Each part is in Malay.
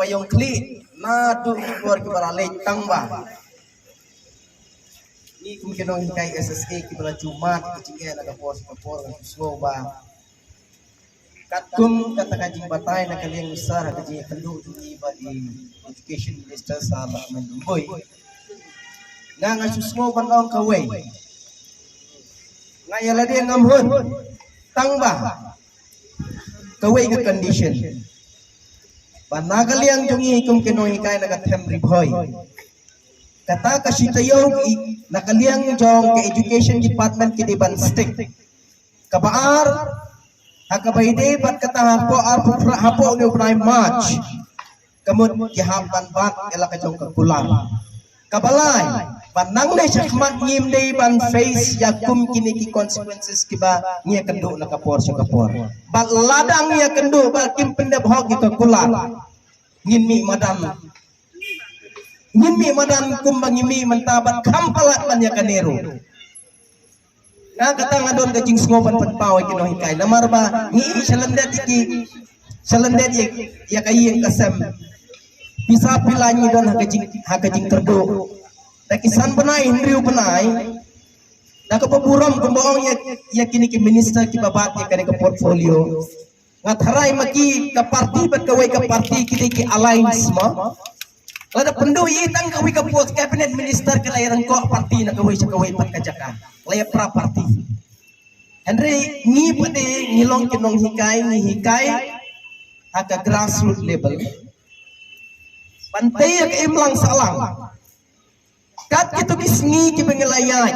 payong kli na do keluar ke baralay tangba ni kumkinong hikay SSA kibala Jumat kicingin nagapos susgo ba katum kata kajing batay na kaliyang usar kajing kanu iba di education minister sa Mandumboy nga susgo bangaw kaway nga yaladi ang amhon tangba kaway ka condition panagaliang jungi kung kinoy kay nagatem riboy kata kasitayo nakaliang jong ke education department kidiban stick kabaar hakabayde bat kata hapo ni upray march kamot gihapan bat ela ka jong kakulang kabalay panang na syakmat ngim day ban face yakum kini ki consequences kiba ngia kendo na kapor sa kapor bal ladang ngia kendo bal kim pendep hog ki kakulang ngimi madan kumbang ngimi mantabat kampalat man ya kanero nga kata nga doon kajing ngoban panpaway kinohikay namar ba ngi salandet ya kayeng kasem bisa pilanyi doon hakajing kerdo dakisan panay hinriw panay nakapaburam kumbaong ya kini ki minister ki babat ya kani ka portfolio nga tharay maki ka party bat kaway ka party kini ki alliance mo lada pendu itang kaway ka post cabinet minister ka layran ko party na kaway sa kaway pat kajaka laya pra party Henry ngi pati ngilong kinong hikay haka grassroots level pantay ka imlang salang kat kito kisngi ki bengelayay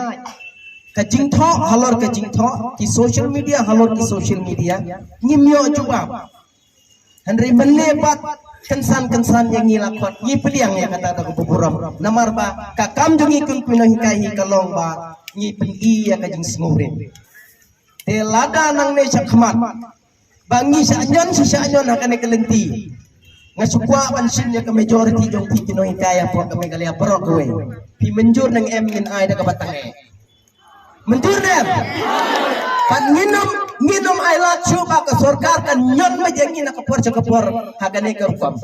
kajingtho halor kajingtho ki social media halor ki social media ngimyo juba Henry menebat kensan yang ngilakot ngipeliang ya kata ko buburam namar ba kakam jungi kun pinohikai kalong ba ngipin iya kajing smurin te lada nang ne sakmat bangi sa anyon hakane kelenti ngasukwa pansin ya ke majority jong pinohikai po kami galia pro kowe pi menjur nang MNI da kabatange menjur dem pan nginom ay lat coba ke surga kan nyon majengin nakapor hakane ke rupam